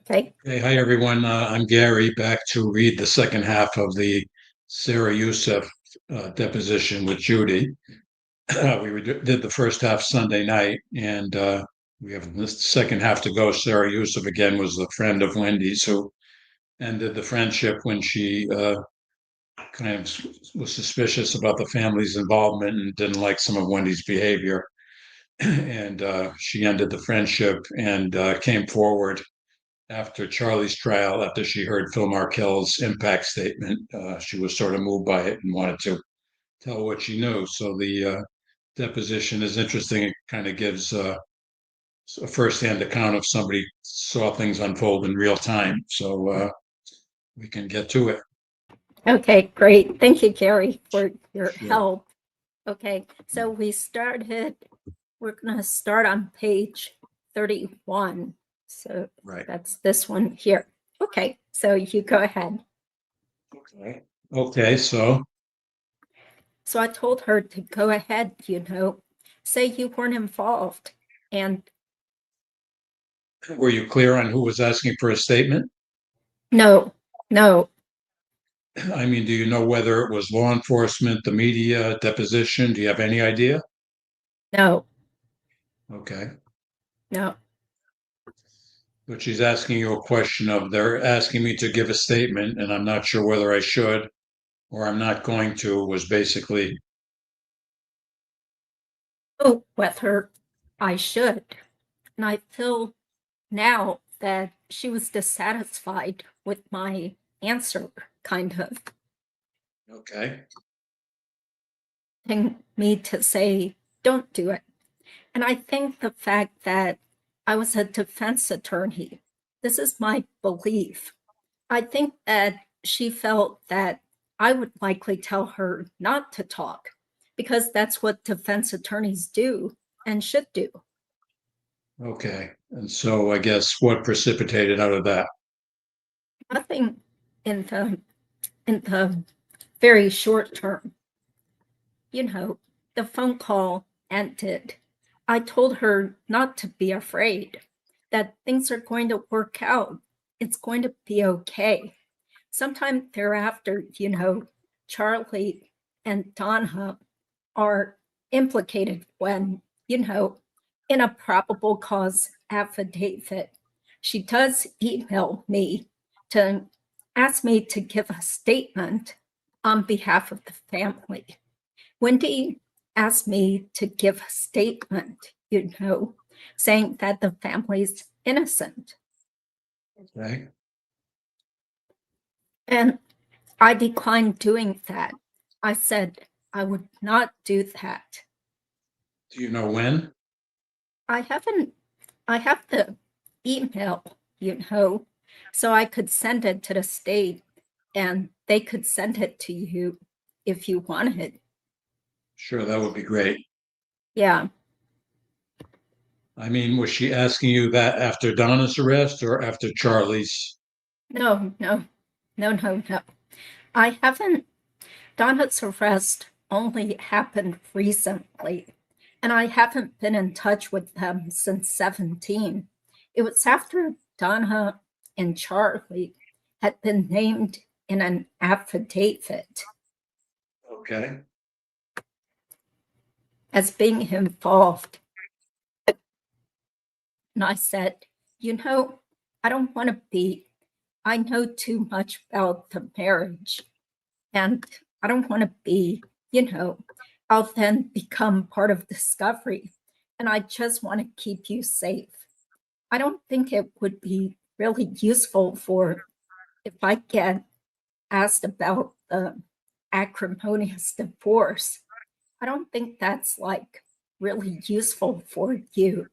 Okay. Hey, hi everyone. I'm Gary, back to read the second half of the Sarah Youssef deposition with Judy. Did the first half Sunday night, and we have the second half to go. Sarah Youssef again was a friend of Wendy's who ended the friendship when she kind of was suspicious about the family's involvement and didn't like some of Wendy's behavior. And she ended the friendship and came forward after Charlie's trial, after she heard Phil Markel's impact statement. She was sort of moved by it and wanted to tell what she knew. So the deposition is interesting. It kind of gives a firsthand account of somebody saw things unfold in real time. So we can get to it. Okay, great. Thank you, Gary, for your Sure. help. Okay, so we're going to start on page 31. So Right. that's this one here. Okay, so you go ahead. Okay. Okay. So So I told her to go ahead, say you weren't involved. And were you clear on who was asking for a statement? no, no, I mean, do you know whether it was law enforcement, the media, deposition? Do you have any idea? no, Okay. no. But she's asking you a question of they're asking me to give a statement and I'm not sure whether I should or I'm not going to, was basically Oh, whether I should. And I feel now that she was dissatisfied with my answer, kind of okay. wanting me to say, don't do it. And I think the fact that I was a defense attorney, this is my belief. I think that she felt that I would likely tell her not to talk because that's what defense attorneys do and should do. Okay. And so I guess what precipitated out of that? Nothing in the very short term. The phone call ended. I told her not to be afraid, that things are going to work out. It's going to be okay. Sometime thereafter, Charlie and Donna are implicated when, in a probable cause affidavit, she does email me to ask me to give a statement on behalf of the family. Wendi asked me to give a statement, saying that the family's innocent. Okay. And I declined doing that. I said I would not do that. Do you know when? I haven't, I have the email, so I could send it to the state and they could send it to you if you wanted. Sure, that would be great. Yeah. I mean, was she asking you that after Donna's arrest or after Charlie's? No, no, no, no, no. I haven't. Donna's arrest only happened recently, and I haven't been in touch with them since 17. It was after Donna and Charlie had been named in an affidavit Okay. as being involved. And I said, I don't want to be, I know too much about the marriage, and I don't want to be, I'll then become part of discovery. And I just want to keep you safe. I don't think it would be really useful for if I get asked about the acrimonious divorce. I don't think that's like really useful for you,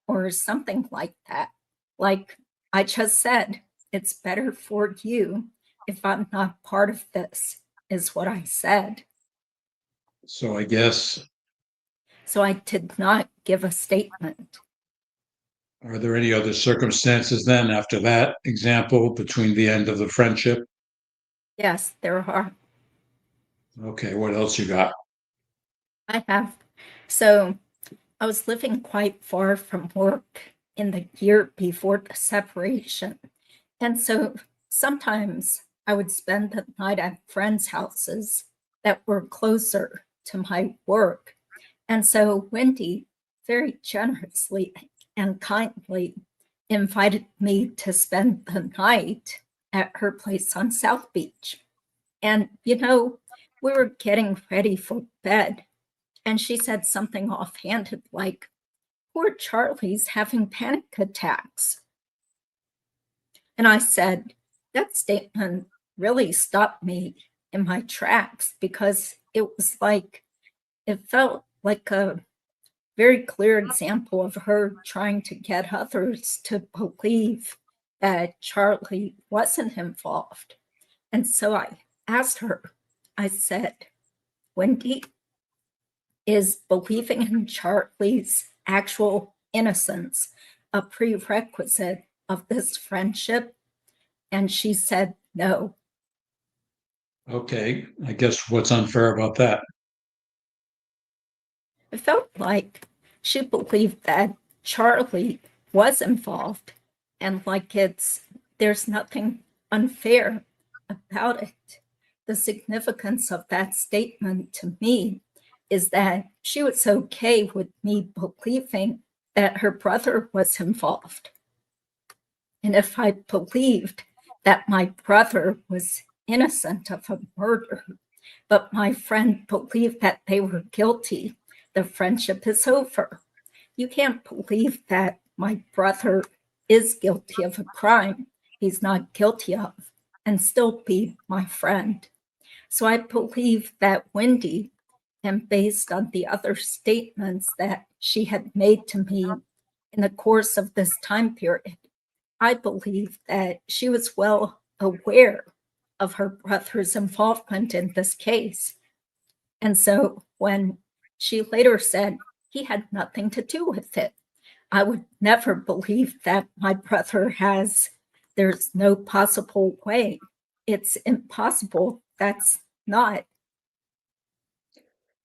or something like that. Like I just said, it's better for you if I'm not part of this, is what I said. So I guess, So I did not give a statement. are there any other circumstances then after that example between the end of the friendship? Yes, there are. Okay, what else you got? I have. So I was living quite far from work, in the year before the separation. And so sometimes I would spend the night at friends' houses that were closer to my work. And so Wendi very generously and kindly invited me to spend the night at her place on South Beach. And, we were getting ready for bed, and she said something offhanded like, poor Charlie's having panic attacks. And I said, that statement really stopped me in my tracks because it felt like a very clear example of her trying to get others to believe that Charlie wasn't involved. And so I asked her, I said, Wendi, is believing in Charlie's actual innocence a prerequisite of this friendship? And she said, no. Okay, I guess what's unfair about that? It felt like she believed that Charlie was involved and there's nothing unfair about it. The significance of that statement to me is that she was okay with me believing that her brother was involved. And if I believed that my brother was innocent of a murder, but my friend believed that they were guilty, the friendship is over. You can't believe that my brother is guilty of a crime he's not guilty of and still be my friend. So I believe that Wendi, and based on the other statements that she had made to me in the course of this time period, I believe that she was well aware of her brother's involvement in this case. And so when she later said he had nothing to do with it, I would never believe that my brother there's no possible way. It's impossible. That's not.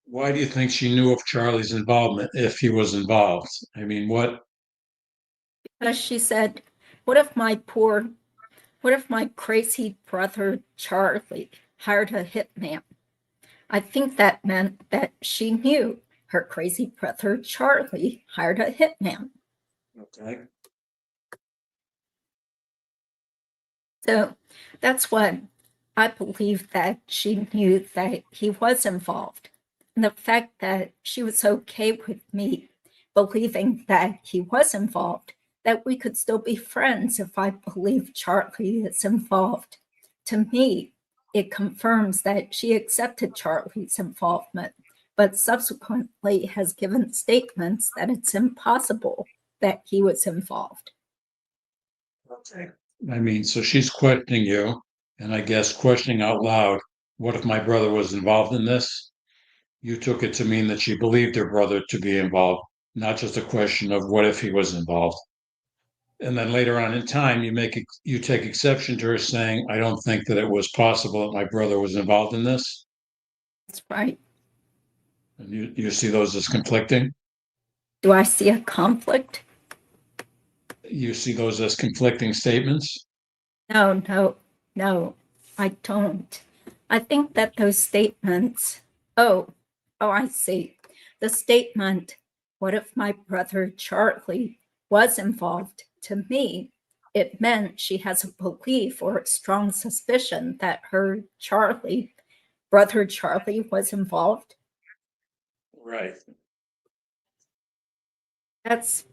Why do you think she knew of Charlie's involvement if he was involved? I mean, what? As she said, what if my crazy brother Charlie hired a hitman? I think that meant that she knew her crazy brother Charlie hired a hitman. Okay. So that's what I believe, that she knew that he was involved. And the fact that she was okay with me believing that he was involved, that we could still be friends if I believe Charlie is involved. To me, it confirms that she accepted Charlie's involvement, but subsequently has given statements that it's impossible that he was involved. Okay. I mean, so she's questioning you, and I guess questioning out loud, what if my brother was involved in this? You took it to mean that she believed her brother to be involved, not just a question of what if he was involved. And then later on in time, you take exception to her saying, "I don't think that it was possible that my brother was involved in this." That's right. And you see those as conflicting. Do I see a conflict? You see those as conflicting statements. No, no, no, I don't. I think that those statements, I see. The statement, what if my brother Charlie was involved? To me, it meant she has a belief or a strong suspicion that brother Charlie was involved. Right. That's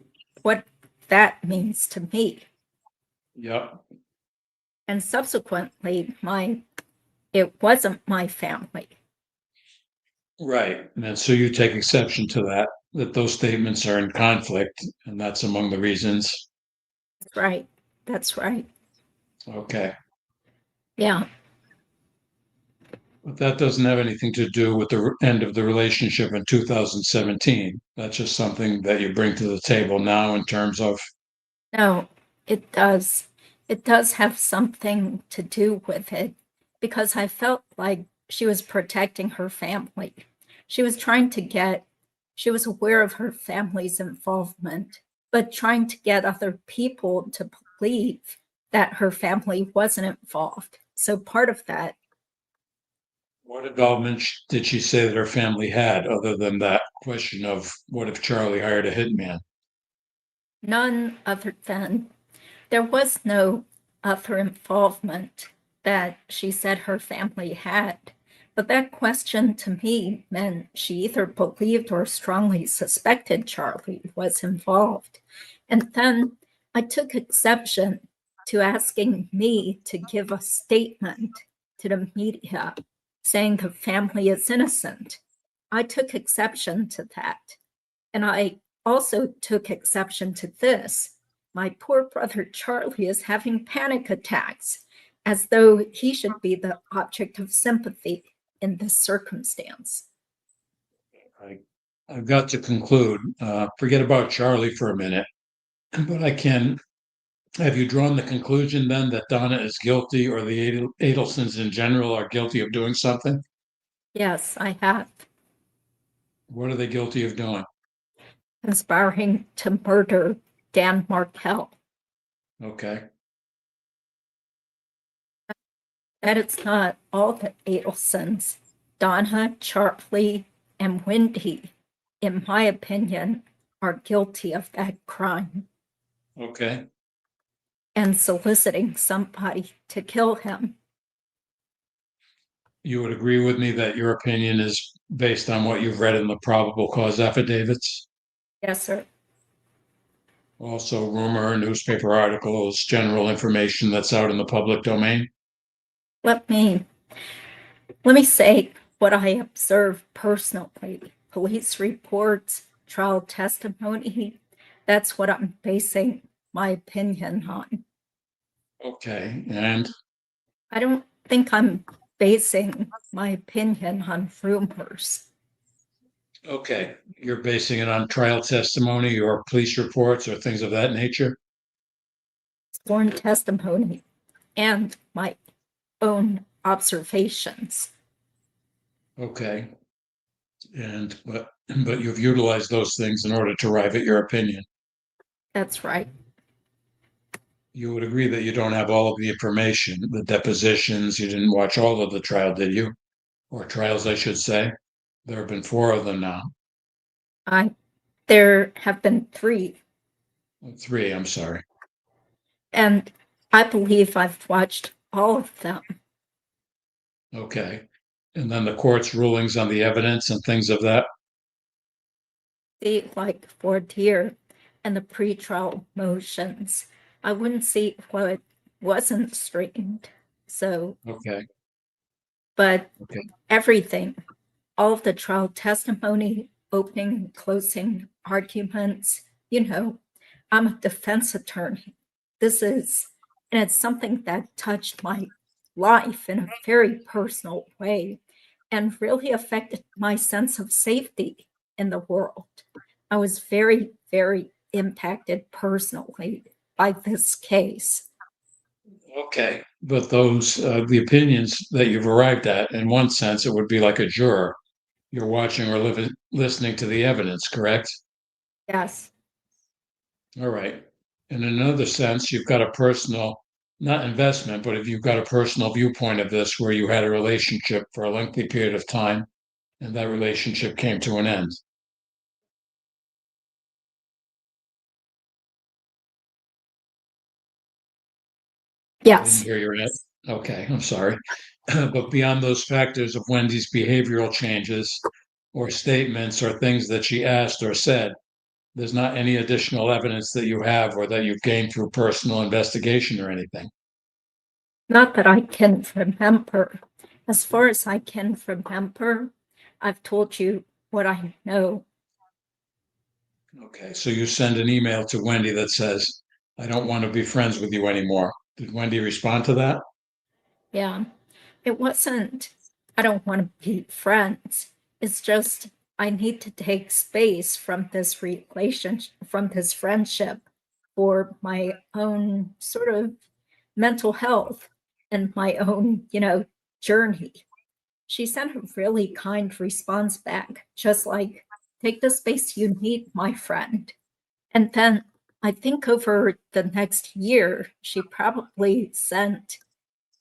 what that means to me. Yep. And subsequently, it wasn't my family. Right. And so you take exception to that those statements are in conflict, and that's among the reasons. That's right. That's right. Okay. Yeah. But that doesn't have anything to do with the end of the relationship in 2017. That's just something that you bring to the table now in terms of, No, it does. It does have something to do with it because I felt like she was protecting her family. She was trying to get, she was aware of her family's involvement but trying to get other people to believe that her family wasn't involved. So part of that, What involvement did she say that her family had, other than that question of what if Charlie hired a hitman? none other than there was no other involvement that she said her family had. But that question to me meant she either believed or strongly suspected Charlie was involved. And then I took exception to asking me to give a statement to the media saying the family is innocent. I took exception to that. And I also took exception to this. My poor brother Charlie is having panic attacks, as though he should be the object of sympathy in this circumstance. I've got to conclude. Forget about Charlie for a minute, but I can. Have you drawn the conclusion then that Donna is guilty, or the Adelsons in general are guilty of doing something? Yes, I have. What are they guilty of doing? Conspiring to murder Dan Markell. Okay. That it's not all the Adelsons. Donna, Charlie, and Wendi, in my opinion, are guilty of that crime. Okay. And soliciting somebody to kill him. You would agree with me that your opinion is based on what you've read in the probable cause affidavits? Yes, sir. Also, rumor, newspaper articles, general information that's out in the public domain? Let me say what I observed personally. Police reports, trial testimony. That's what I'm basing my opinion on. Okay. And I don't think I'm basing my opinion on rumors. okay, you're basing it on trial testimony or police reports or things of that nature? Sworn testimony and my own observations. Okay. And but you've utilized those things in order to arrive at your opinion. That's right. You would agree that you don't have all of the information, the depositions, you didn't watch all of the trial, did you? Or trials, I should say. There have been 4 of them now. There have been 3. 3, I'm sorry. And I believe I've watched all of them. Okay. And then the court's rulings on the evidence and things of that? See, like voir dire and the pretrial motions, I wouldn't see what wasn't straightened. So, Okay. but Okay. everything, all of the trial testimony, opening and closing arguments, I'm a defense attorney. And it's something that touched my life in a very personal way and really affected my sense of safety in the world. I was very, very impacted personally by this case. Okay. But the opinions that you've arrived at, in one sense, it would be like a juror. You're watching or listening to the evidence, correct? Yes, All right. In another sense, you've got a personal, not investment, but if you've got a personal viewpoint of this where you had a relationship for a lengthy period of time and that relationship came to an end. I didn't yes, hear your end. Okay, I'm sorry. But beyond those factors of Wendy's behavioral changes or statements or things that she asked or said, there's not any additional evidence that you have or that you've gained through personal investigation or anything. not that I can remember. As far as I can remember, I've told you what I know. Okay, so you send an email to Wendy that says, I don't want to be friends with you anymore. Did Wendy respond to that? Yeah, it wasn't, I don't want to be friends. It's just, I need to take space from this relationship, from this friendship for my own sort of mental health and my own, journey. She sent a really kind response back, just like, take the space you need, my friend. And then I think over the next year, she probably sent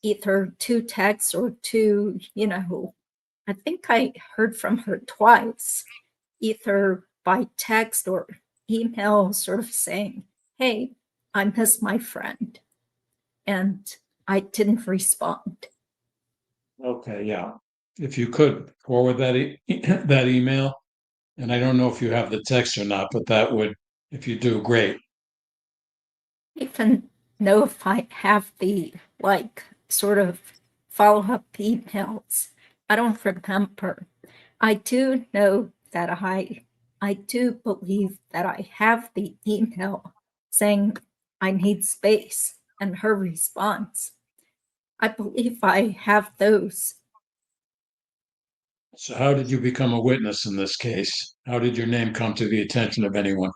either 2 texts or 2, I think I heard from her twice, either by text or email, sort of saying, "Hey, I miss my friend." And I didn't respond. Okay, yeah. If you could forward that email, and I don't know if you have the text or not, but that would, if you do, great. Even know if I have the sort of follow-up emails. I don't remember. I do know that I do believe that I have the email saying I need space and her response. I believe I have those. So how did you become a witness in this case? How did your name come to the attention of anyone?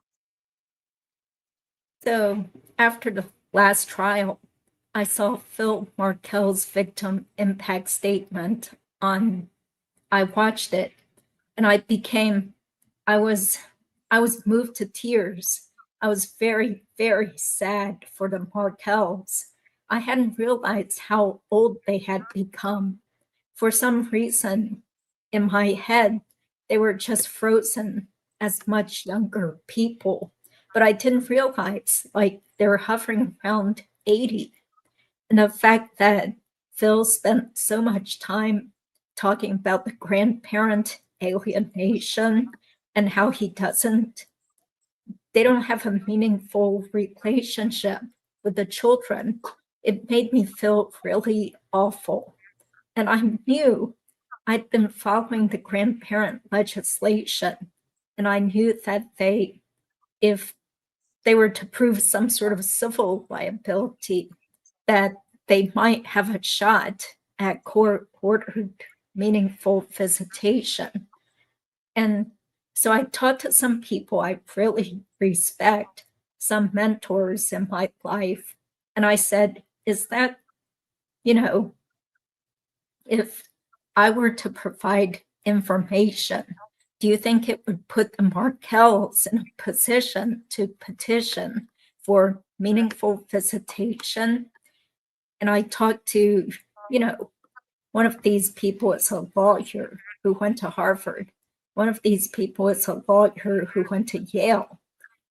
So after the last trial, I saw Phil Markel's victim impact statement on, I watched it and I was I was moved to tears. I was very, very sad for the Markels. I hadn't realized how old they had become. For some reason, in my head, they were just frozen as much younger people. But I didn't realize they were hovering around 80. And the fact that Phil spent so much time talking about the grandparent alienation and how they don't have a meaningful relationship with the children, it made me feel really awful. And I knew I'd been following the grandparent legislation, and I knew that if they were to prove some sort of civil liability, that they might have a shot at court-ordered meaningful visitation. And so I talked to some people I really respect, some mentors in my life, and I said, is that, you know, if I were to provide information, do you think it would put the Markels in a position to petition for meaningful visitation? And I talked to, you know, one of these people is a lawyer who went to Harvard. One of these people is a lawyer who went to Yale.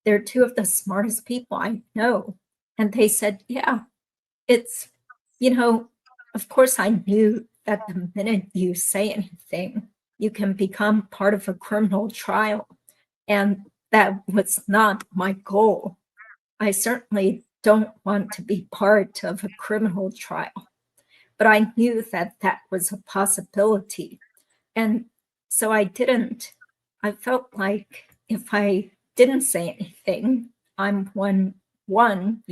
They're two of the smartest people I know. And they said, yeah, it's, of course, I knew that the minute you say anything, you can become part of a criminal trial. And that was not my goal. I certainly don't want to be part of a criminal trial, but I knew that that was a possibility. And so I felt like if I didn't say anything, I'm one,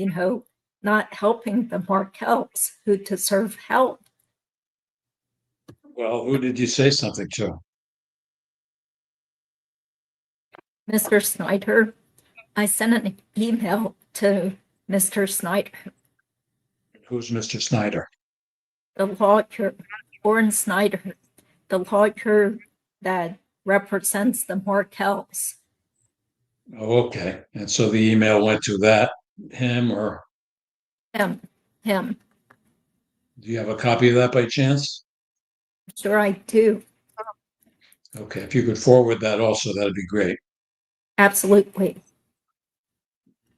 not helping the Markels who deserve help. Well, who did you say something to? Mr. Snyder, I sent an email to Mr. Snyder, Who's Mr. Snyder? the lawyer, Warren Snyder, the lawyer that represents the Markels. Oh, okay. And so the email went to him, or Him. do you have a copy of that by chance? Sure, I do. Okay, if you could forward that also, that'd be great. Absolutely.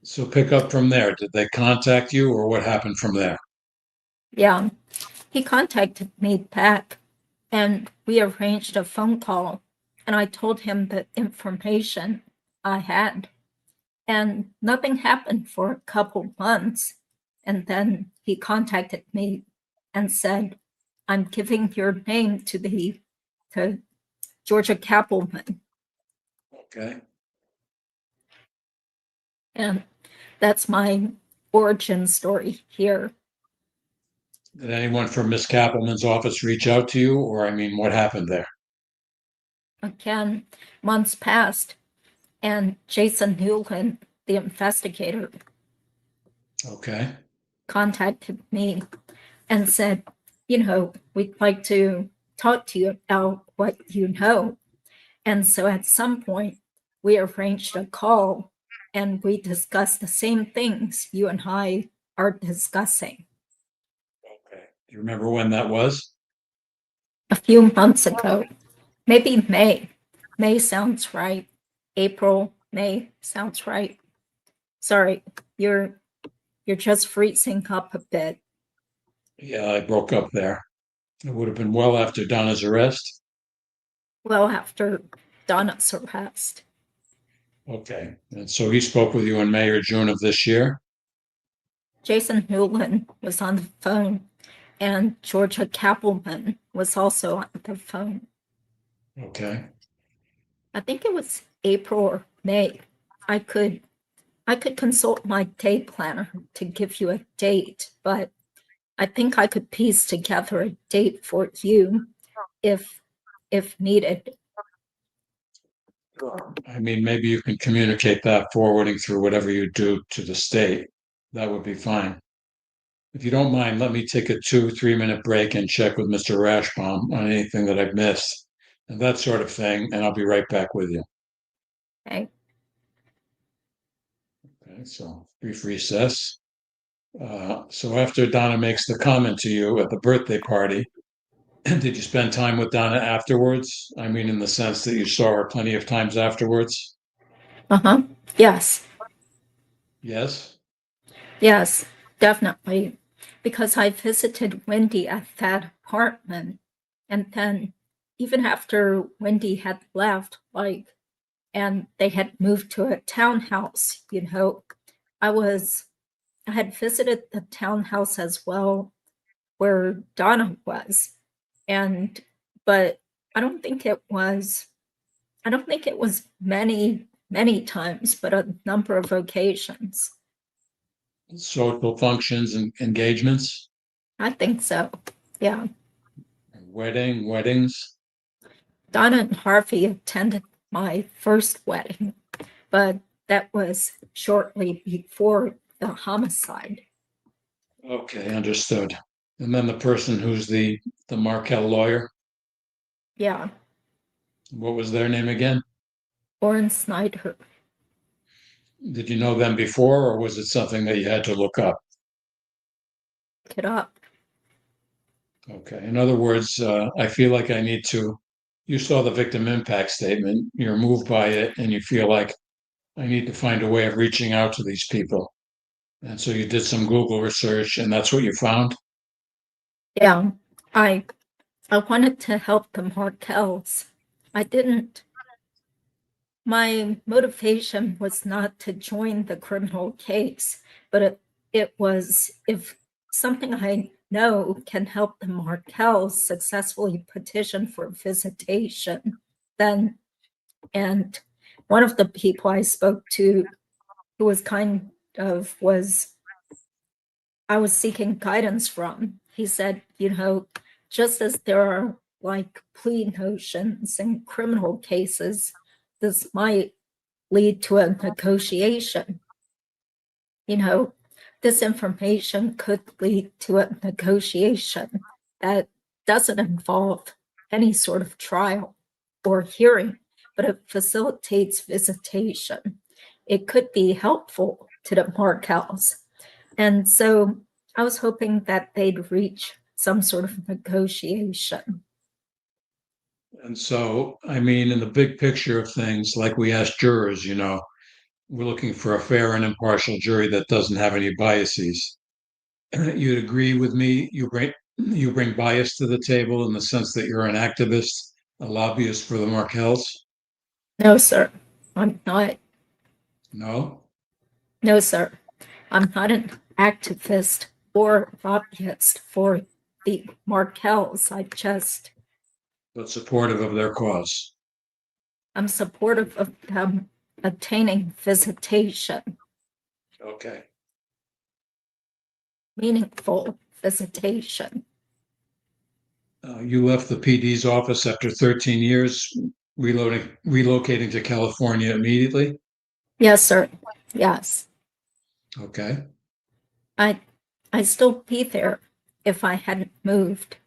So pick up from there. Did they contact you, or what happened from there? Yeah. He contacted me back and we arranged a phone call. And I told him the information I had. And nothing happened for a couple months. And then he contacted me and said, I'm giving your name to Georgia Kappelman. Okay. And that's my origin story here. Did anyone from Miss Kappelman's office reach out to you, or I mean, what happened there? Again, months passed, and Jason Newland, the investigator, Okay. contacted me and said, we'd like to talk to you about what you know. And so at some point, we arranged a call and we discussed the same things you and I are discussing. Okay. Do you remember when that was? A few months ago, maybe May. May sounds right. April, May sounds right. Sorry, you're just freezing up a bit. Yeah, I broke up there. It would have been well after Donna's arrest. Well, after Donna's arrest. Okay. And so he spoke with you in May or June of this year? Jason Newland was on the phone, and Georgia Kappelman was also on the phone. Okay. I think it was April or May. I could consult my day planner to give you a date, but I think I could piece together a date for you if needed. I mean, maybe you can communicate that forwarding through whatever you do to the state. That would be fine. If you don't mind, let me take a 2, 3 minute break and check with Mr. Rashbaum on anything that I've missed and that sort of thing, and I'll be right back with you. Okay. Okay, so brief recess. So after Donna makes the comment to you at the birthday party, did you spend time with Donna afterwards? I mean, in the sense that you saw her plenty of times afterwards? Uh-huh. Yes. Yes? Yes, definitely. Because I visited Wendi at that apartment. And then even after Wendi had left, and they had moved to a townhouse, I had visited the townhouse as well where Donna was. And but I don't think it was many, many times, but a number of occasions. Social functions and engagements, I think so. Yeah. weddings. Donna and Harvey attended my first wedding, but that was shortly before the homicide. Okay, understood. And then the person who's the Markel lawyer, Yeah. what was their name again? Lauren Snyder. Did you know them before, or was it something that you had to look up? Look it up. Okay. In other words, I feel like I need to. You saw the victim impact statement, you're moved by it, and you feel like I need to find a way of reaching out to these people. And so you did some Google research, and that's what you found? Yeah. I I wanted to help the Markells. I didn't My motivation was not to join the criminal case, but it was if something I know can help the Markells successfully petition for visitation, then, and one of the people I spoke to who was I was seeking guidance from, he said, just as there are like plea notions in criminal cases, this might lead to a negotiation. This information could lead to a negotiation that doesn't involve any sort of trial or hearing, but it facilitates visitation. It could be helpful to the Markells. And so I was hoping that they'd reach some sort of negotiation. And so, I mean, in the big picture of things, like we asked jurors, we're looking for a fair and impartial jury that doesn't have any biases. You'd agree with me? You bring bias to the table in the sense that you're an activist, a lobbyist for the Markells? No, sir, I'm not. No? No, sir, I'm not an activist or lobbyist for the Markells. But supportive of their cause. I'm supportive of them obtaining visitation, Okay. meaningful visitation. You left the PD's office after 13 years, relocating to California immediately? Yes, sir. Yes. Okay. I I still be there if I hadn't moved.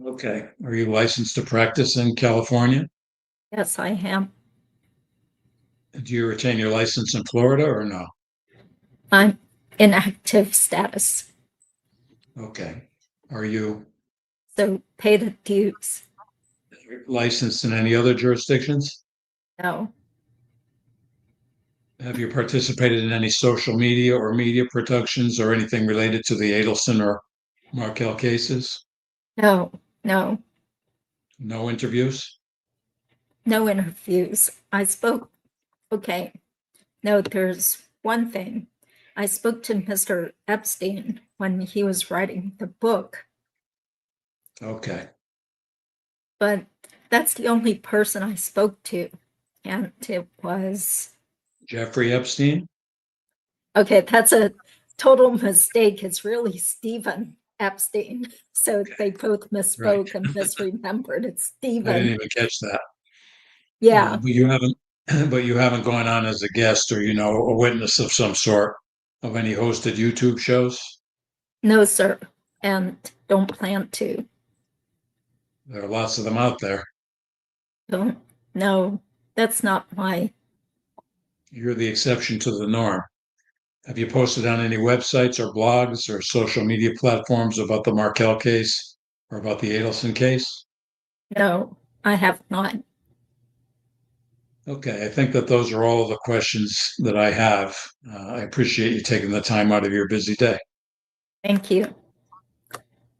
Okay. Are you licensed to practice in California? Yes, I am. Do you retain your license in Florida or no? I'm in active status, Okay. Are you so pay the dues. licensed in any other jurisdictions? No, Have you participated in any social media or media productions or anything related to the Adelson or Markel cases? no, no, No interviews? no interviews. I spoke, okay, no, there's one thing. I spoke to Mr. Epstein when he was writing the book, Okay. but that's the only person I spoke to. And it was, Jeffrey Epstein? okay, that's a total mistake. It's really Stephen Epstein. So they both Right. misspoke and misremembered. It's I didn't Stephen. even catch that. Yeah, But you haven't, but you haven't gone on as a guest or, a witness of some sort of any hosted YouTube shows. no, sir. And don't plan to. There are lots of them out there. Don't, no, that's not my, You're the exception to the norm. Have you posted on any websites or blogs or social media platforms about the Markel case or about the Adelson case? no, I have not. Okay, I think that those are all the questions that I have. I appreciate you taking the time out of your busy day. Thank you.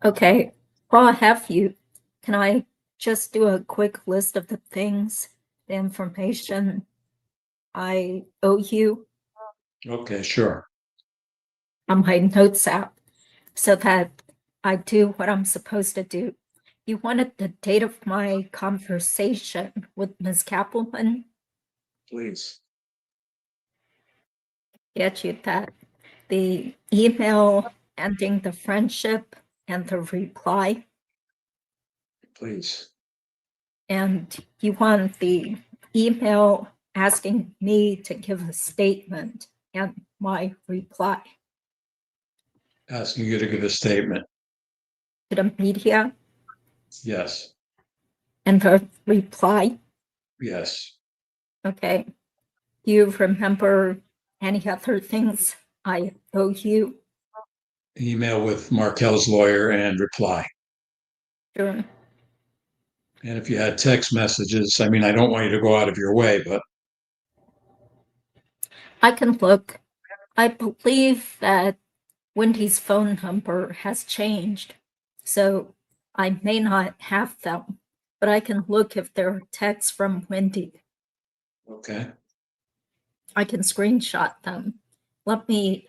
Okay, while I have you, can I just do a quick list of the things, the information I owe you Okay, sure. on my notes app so that I do what I'm supposed to do? You wanted the date of my conversation with Ms. Kappelman? Please. Get you that. The email ending the friendship and the reply. Please. And you want the email asking me to give a statement and my reply Asking you to give a statement. to the media Yes. and the reply. Yes. Okay. Do you remember any other things I owe you? Email with Markel's lawyer and reply. Sure. And if you had text messages, I mean, I don't want you to go out of your way, but I can look. I believe that Wendy's phone number has changed, so I may not have them, but I can look if there are texts from Wendy. okay. I can screenshot them. Let me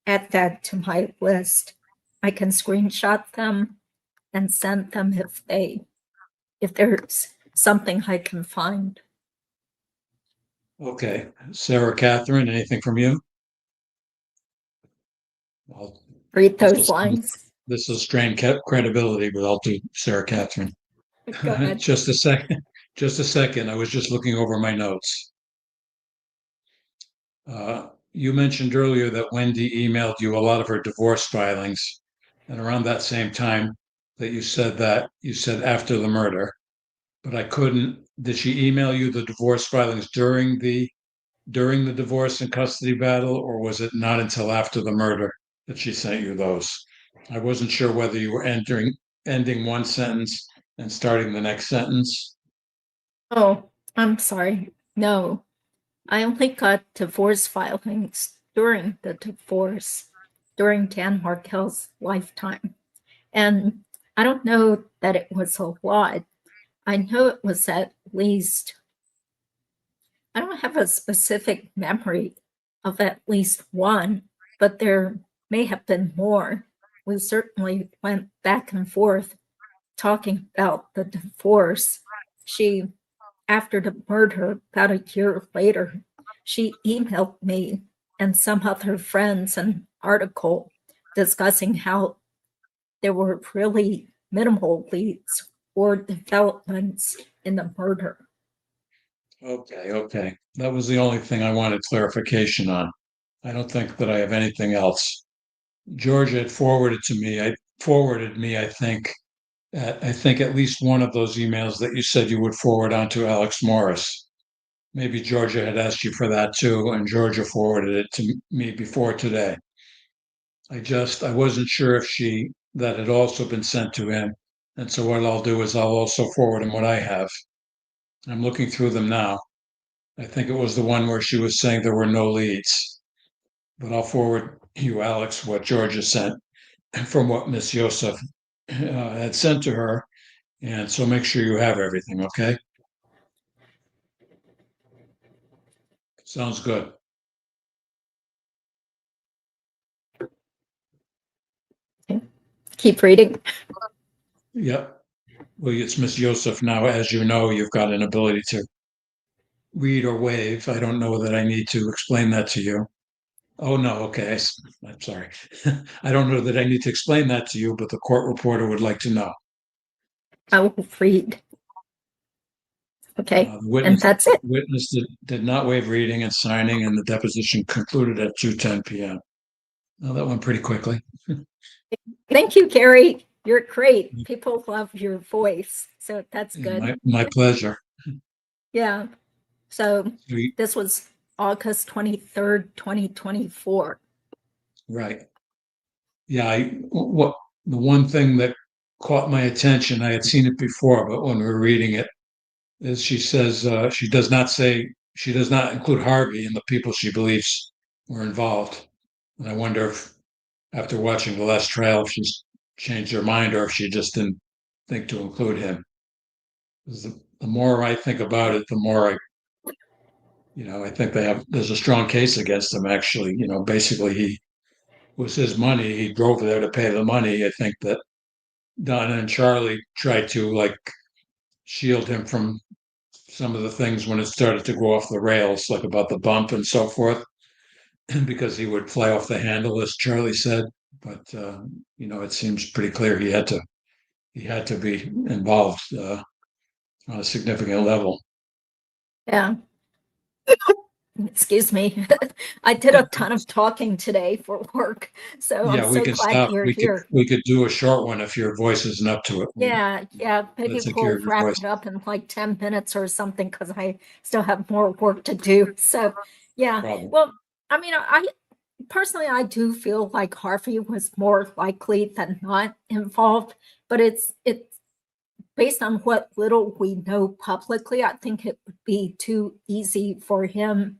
add that to my list. I can screenshot them and send them if there's something I can find. Okay. Sarah Catherine, anything from you? I'll, Read this those will, lines. this will strain credibility, but I'll do Sarah Catherine. Go ahead. Just a second. Just a second. I was just looking over my notes. You mentioned earlier that Wendi emailed you a lot of her divorce filings, and around that same time that you said after the murder, but I couldn't. Did she email you the divorce filings during the divorce and custody battle, or was it not until after the murder that she sent you those? I wasn't sure whether you were ending one sentence and starting the next sentence. Oh, I'm sorry. No, I only got divorce filings during the divorce, during Dan Markel's lifetime. And I don't know that it was a lot. I know it was at least, I don't have a specific memory of at least one, but there may have been more. We certainly went back and forth talking about the divorce. She, after the murder, about a year later, she emailed me and some other friends an article discussing how there were really minimal leads or developments in the murder. Okay, okay. That was the only thing I wanted clarification on. I don't think that I have anything else. Georgia had forwarded me, I think at least one of those emails that you said you would forward on to Alex Morris. maybe Georgia had asked you for that too, and Georgia forwarded it to me before today. I wasn't sure if that had also been sent to him. And so what I'll do is I'll also forward him what I have. I'm looking through them now. I think it was the one where she was saying there were no leads, but I'll forward you, Alex, what Georgia sent from what Miss Yosef had sent to her. And so make sure you have everything, okay? Sounds good. Keep reading. Yep. Well, it's Miss Yosef now. As you know, you've got an ability to read or wave. I don't know that I need to explain that to you. Oh, no. Okay. I'm sorry. I don't know that I need to explain that to you, but the court reporter would like to know. I will read. Okay. The And that's it. witness did not waive reading and signing, and the deposition concluded at 2:10 p.m. Well, that went pretty quickly. Thank you, Gary. You're great. People love your voice. So that's good. My pleasure. Yeah. So We- this was August 23rd, 2024. Right. Yeah. The one thing that caught my attention, I had seen it before, but when we were reading it, is she says she does not include Harvey in the people she believes were involved. And I wonder if after watching the last trial, if she's changed her mind or if she just didn't think to include him. 'Cause the more I think about it, the more I think there's a strong case against him. Actually, basically he was his money. He drove there to pay the money. I think that Donna and Charlie tried to like shield him from some of the things when it started to go off the rails, like about the bump and so forth, because he would fly off the handle, as Charlie said. But it seems pretty clear he had to be involved on a significant level. Yeah. Excuse me. I did a ton of talking today for work. So Yeah, I'm we so can glad stop. you're We could here. we could do a short one if your voice isn't up to it. Yeah, maybe Let's take care we'll of your wrap voice. it up in like 10 minutes or something because I still have more work to do. So, yeah. Problem. Well, I mean, I personally, I do feel like Harvey was more likely than not involved, but it's based on what little we know publicly. I think it would be too easy for him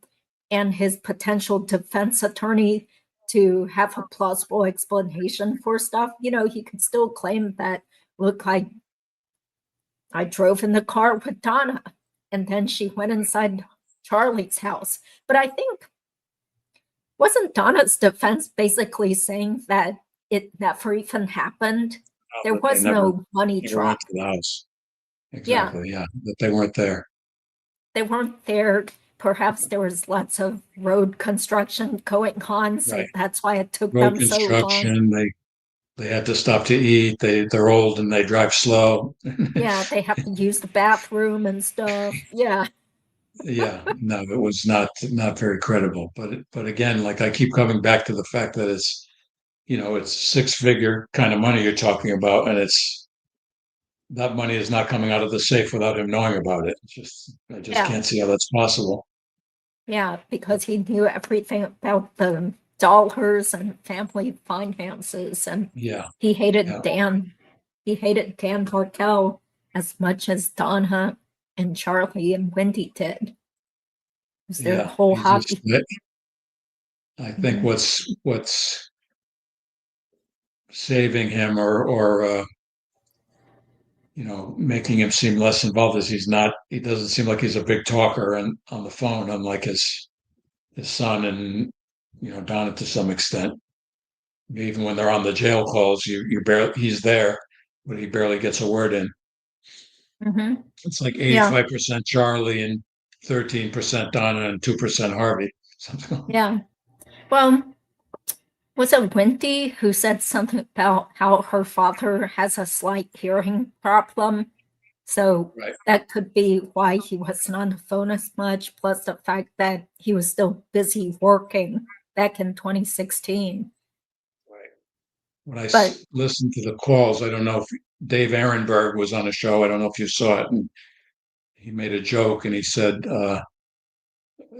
and his potential defense attorney to have a plausible explanation for stuff. He could still claim that, look, I drove in the car with Donna and then she went inside Charlie's house. But I think, wasn't Donna's defense basically saying that it never even happened? There That they was never no money never went drop. to the house. Yeah, Exactly. Yeah, that they weren't there. they weren't there. Perhaps there was lots of road construction going on, so Right. that's why it took Road them so long. construction. They had to stop to eat. They're old and they drive slow. Yeah, they have to use the bathroom and stuff. Yeah, Yeah, no, it was not very credible. But again, like I keep coming back to the fact that it's six-figure kind of money you're talking about, and that money is not coming out of the safe without him knowing about it. I just yeah, can't see how that's possible. yeah, because he knew everything about the dollars and family finances, and Yeah, he hated yeah, Dan. He hated Dan Markel as much as Donna and Charlie and Wendy did. It was their yeah. whole He's just, hobby. I think Mhm. what's saving him or making him seem less involved is he doesn't seem like he's a big talker and on the phone, unlike his son and Donna to some extent. Even when they're on the jail calls, he's there, but he barely gets a word in. Mhm. It's like Yeah, 85% Charlie and 13% Donna and 2% Harvey. yeah. Well, was it Wendy who said something about how her father has a slight hearing problem? So Right. that could be why he wasn't on the phone as much, plus the fact that he was still busy working back in 2016. Right. When I But listened to the calls, I don't know if Dave Ehrenberg was on a show. I don't know if you saw it, and he made a joke and he said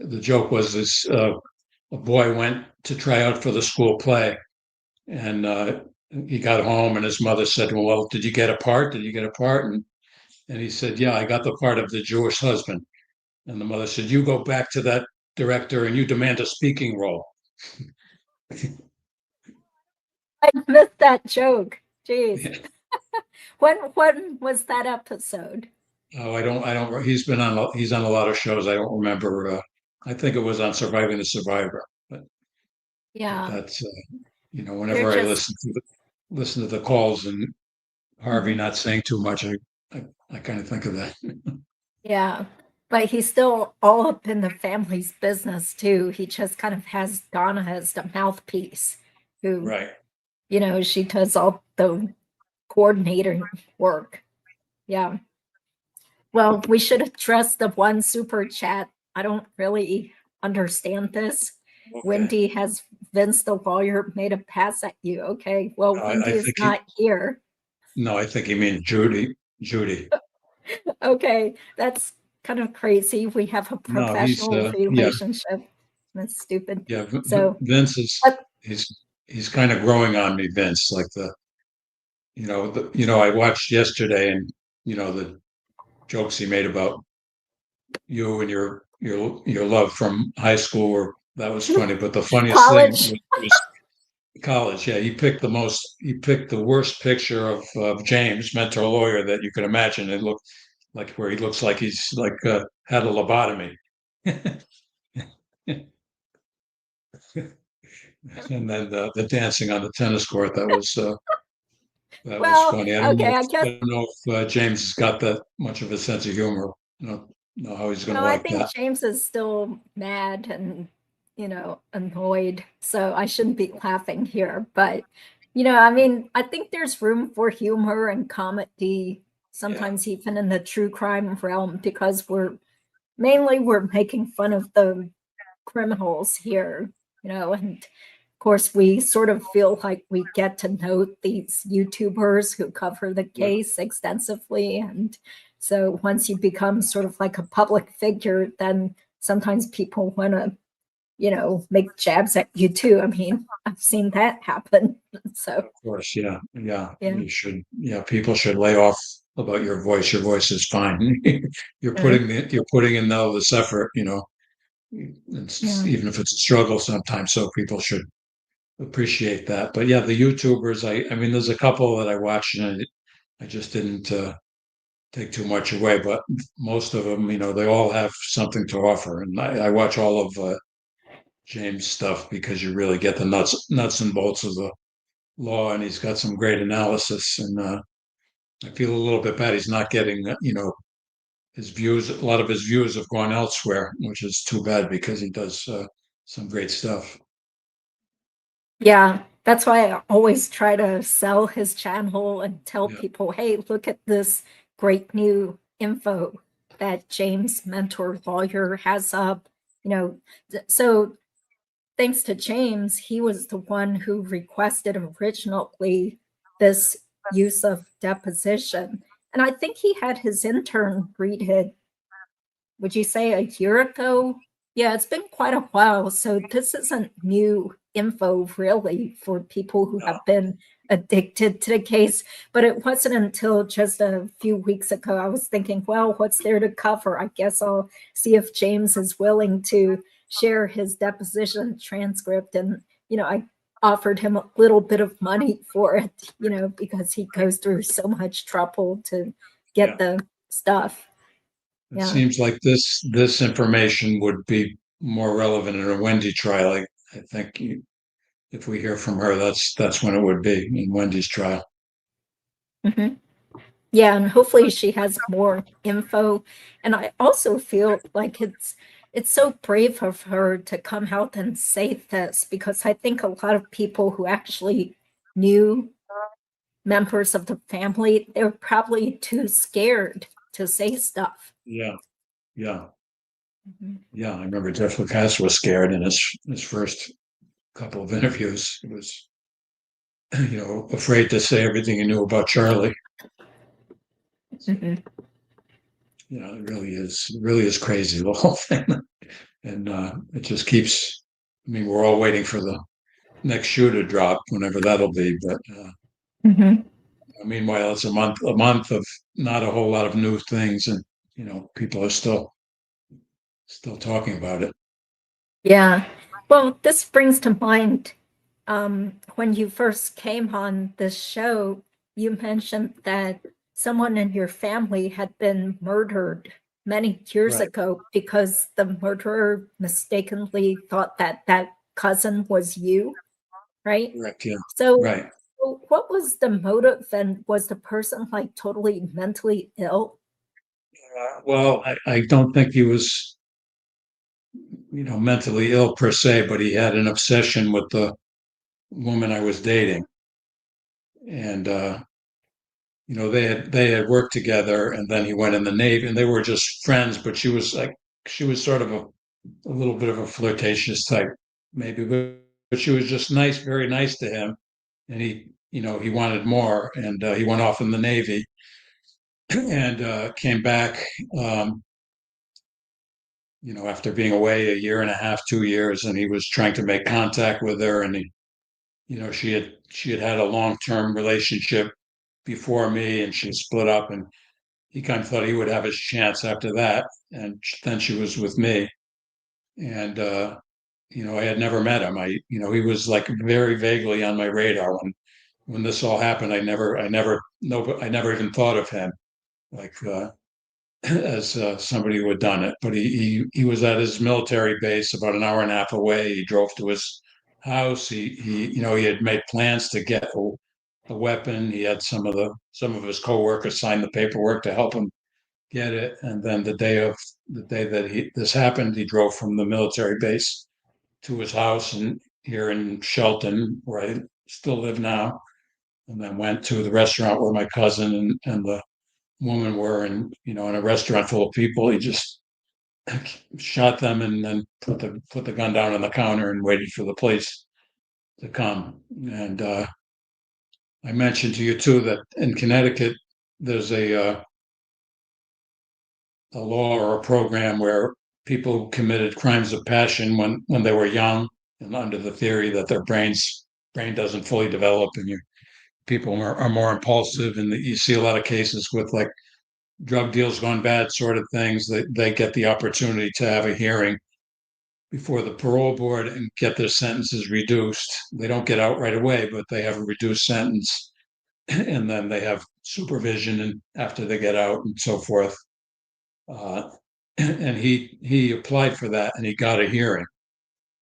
the joke was this a boy went to try out for the school play, and he got home, and his mother said, "Well, did you get a part? Did you get a part?" And he said, "Yeah, I got the part of the Jewish husband." And the mother said, "You go back to that director and you demand a speaking role." I missed that joke. Jeez. When was that episode? Oh, I don't. He's on a lot of shows. I don't remember. I think it was on Surviving the Survivor. But Yeah, that's they're whenever I just listen to the calls and Harvey mhm. not saying too much, I kind of think of that. Yeah. But he's still all up in the family's business too. He just kind of has Donna as the mouthpiece who, Right. she does all the coordinating work. Yeah. Well, we should address the one super chat. I don't really understand this. Okay. Wendy has Vince the lawyer made a pass at you. Okay. Well, No, Wendy is not here. I think he means Judy. Judy. Okay. That's kind of crazy. We have a No, he's professional yeah, relationship. That's stupid. yeah. So, Vince is but he's he's kind of growing on me, Vince. Like I watched yesterday, and the jokes he made about you and your love from high school that was funny. But the funniest thing college. was college. Yeah, he picked the worst picture of James, mentor lawyer, that you could imagine. It looked like where he looks like he's like had a lobotomy. And then the dancing on the tennis court, that was Well, funny. okay. I I guess, don't know if James has got that much of a sense of humor. I don't know how he's going to I like think that. James is still mad and, annoyed. So I shouldn't be laughing here. But, I mean, I think there's room for humor and comedy, Yeah, sometimes even in the true crime realm, because we're making fun of the criminals here, and of course we sort of feel like we get to know these YouTubers who cover the yeah, case extensively. And so once you become sort of like a public figure, then sometimes people want to, make jabs at you too. I mean, I've seen that happen. So of course. Yeah, yeah. yeah. You should. Yeah, people should lay off about your voice. Your voice is fine. Mhm. You're putting in all this effort. Yeah. Even if it's a struggle sometimes. So people should appreciate that. But yeah, the YouTubers. I mean, there's a couple that I watched, and I just didn't take too much away. But most of them, they all have something to offer, and I watch all of James stuff because you really get the nuts and bolts of the law, and he's got some great analysis. And I feel a little bit bad he's not getting, his views. A lot of his views have gone elsewhere, which is too bad because he does some great stuff. Yeah, that's why I always try to sell his channel and tell Yeah, people, hey, look at this great new info that James Mentor Lawyer has up. So thanks to James, he was the one who requested originally this use of deposition. And I think he had his intern read it, would you say, a year ago? Yeah, it's been quite a while. So this isn't new info really for people who no, have been addicted to the case. But it wasn't until just a few weeks ago I was thinking, well, what's there to cover? I guess I'll see if James is willing to share his deposition transcript. And, I offered him a little bit of money for it, because he goes through so much trouble to yeah. get the stuff. It Yeah. seems like this information would be more relevant in a Wendy trial. I think if we hear from her, that's when it would be in Wendy's trial. Mhm. Yeah, and hopefully she has more info. And I also feel like it's so brave of her to come out and say this, because I think a lot of people who actually knew members of the family, they're probably too scared to say stuff. Yeah, yeah, Mhm. yeah. I remember Jeff Lucas was scared in his first couple of interviews. He was, afraid to say everything he knew about Charlie. Mhm. it really is crazy, the whole thing. And it just keeps, I mean, we're all waiting for the next shoe to drop, whenever that'll be. But Mhm. meanwhile, it's a month of not a whole lot of new things, and people are still talking about it. Yeah. Well, this brings to mind when you first came on this show, you mentioned that someone in your family had been murdered many years Right. ago because the murderer mistakenly thought that that cousin was you, right? Correct. Yeah. So, Right. what was the motive, and was the person like totally mentally ill? Well, I don't think he was, mentally ill per se, but he had an obsession with the woman I was dating, and they had worked together, and then he went in the Navy, and they were just friends. But she was sort of a little bit of a flirtatious type, maybe, but she was just nice, very nice to him, and he wanted more, and he went off in the Navy and came back. Um, after being away a year and a half, 2 years, and he was trying to make contact with her, and she had had a long-term relationship before me, and she split up, and he kind of thought he would have his chance after that, and then she was with me, and I had never met him. He was like very vaguely on my radar when this all happened. I never even thought of him like as somebody who had done it. But he was at his military base about an hour and a half away. He drove to his house. He had made plans to get a weapon. He had some of his coworkers sign the paperwork to help him get it. And then the day that this happened, he drove from the military base to his house and here in Shelton, where I still live now, and then went to the restaurant where my cousin and the woman were, and in a restaurant full of people, he just shot them and then put the gun down on the counter and waited for the police to come. And I mentioned to you too that in Connecticut there's a law or a program where people who committed crimes of passion when they were young, and under the theory that their brain doesn't fully develop, and people are more impulsive, and you see a lot of cases with like drug deals gone bad sort of things, they get the opportunity to have a hearing before the parole board and get their sentences reduced. They don't get out right away, but they have a reduced sentence, and then they have supervision and after they get out and so forth. Uh, and he applied for that and he got a hearing.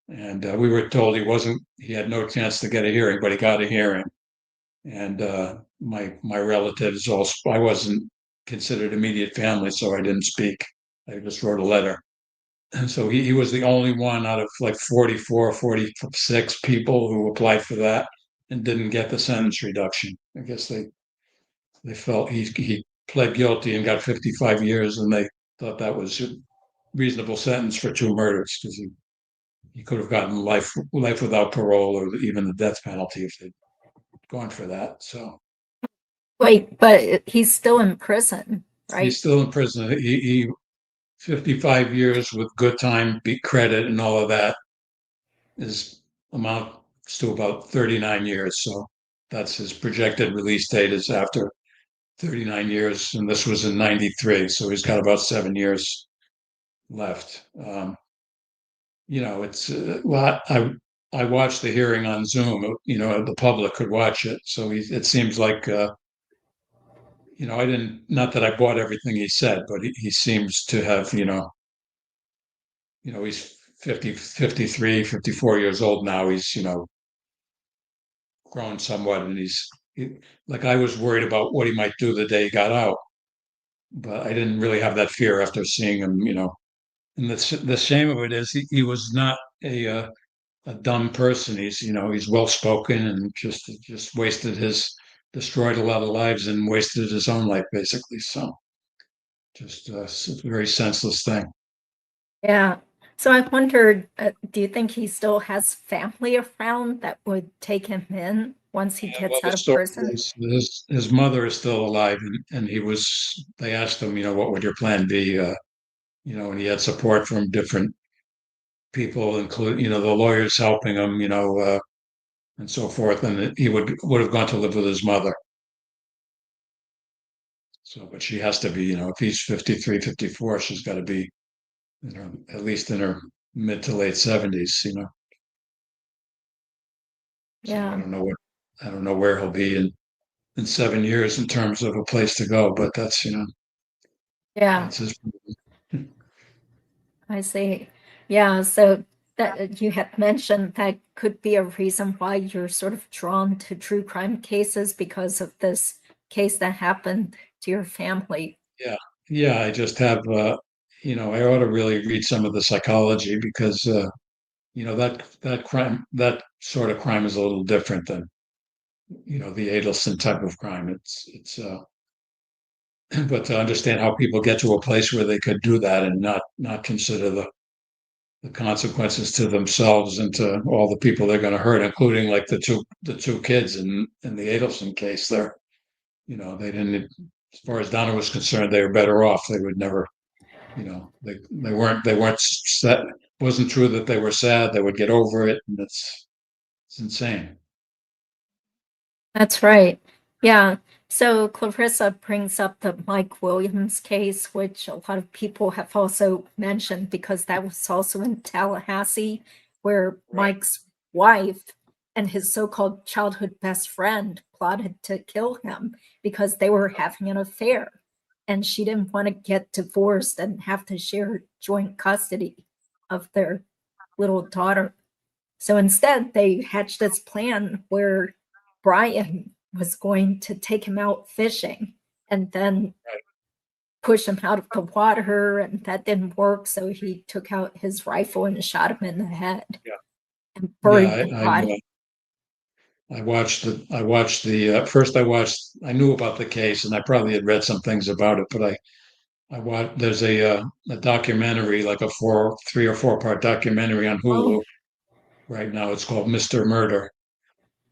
And we were told he had no chance to get a hearing, but he got a hearing. And my relatives I wasn't considered immediate family, so I didn't speak. I just wrote a letter. And so he was the only one out of like 44, 46 people who applied for that and didn't get the sentence reduction. I guess they felt he pled guilty and got 55 years, and they thought that was a reasonable sentence for two murders, because he could have gotten life without parole or even the death penalty if they'd gone for that. So Wait, but he's still in prison, he's right? still in prison. He 55 years with good time, beat credit, and all of that is amounts to about 39 years. So that's his projected release date is after 39 years, and this was in 93. So he's got about 7 years left. It's well, I watched the hearing on Zoom. The public could watch it, so it seems like I didn't, not that I bought everything he said, but he seems to have, he's 50, 53, 54 years old now. He's, grown somewhat, and like, I was worried about what he might do the day he got out, but I didn't really have that fear after seeing him. And the shame of it is he was not a dumb person. He's well spoken and just destroyed a lot of lives and wasted his own life basically. So just a very senseless thing. Yeah. So I wondered, do you think he still has family around that would take him in? once he Well, gets the out of story prison? is his mother is still alive, and they asked him, what would your plan be? And he had support from different people, including, the lawyers helping him, and so forth. And he would have gone to live with his mother. So, but she has to be, if he's 53, 54, she's got to be, at least in her mid to late 70s, So Yeah. I don't know where he'll be in 7 years in terms of a place to go, but that's, Yeah. that's his. I see. Yeah, so that you had mentioned that could be a reason why you're sort of drawn to true crime cases because of this case that happened to your family. Yeah. Yeah. I just have, I ought to really read some of the psychology because, that sort of crime is a little different than, the Adelson type of crime. But to understand how people get to a place where they could do that and not consider the consequences to themselves and to all the people they're going to hurt, including like the two kids in the Adelson case. They didn't, as far as Donna was concerned, they were better off. They would never, they weren't sad. It wasn't true that they were sad. They would get over it, and it's insane. That's right. Yeah. So Clarissa brings up the Mike Williams case, which a lot of people have also mentioned because that was also in Tallahassee, where Right. Mike's wife and his so called childhood best friend plotted to kill him because they were having an affair. And she didn't want to get divorced and have to share joint custody of their little daughter. So instead, they hatched this plan where Brian was going to take him out fishing and then Right. push him out of the water, and that didn't work. So he took out his rifle and shot him in the head Yeah. and Yeah. buried the body. First I watched, I knew about the case and I probably had read some things about it, but I watched, there's a documentary, like a 3 or 4 part documentary on Oh, Hulu right now. It's called Mr. Murder.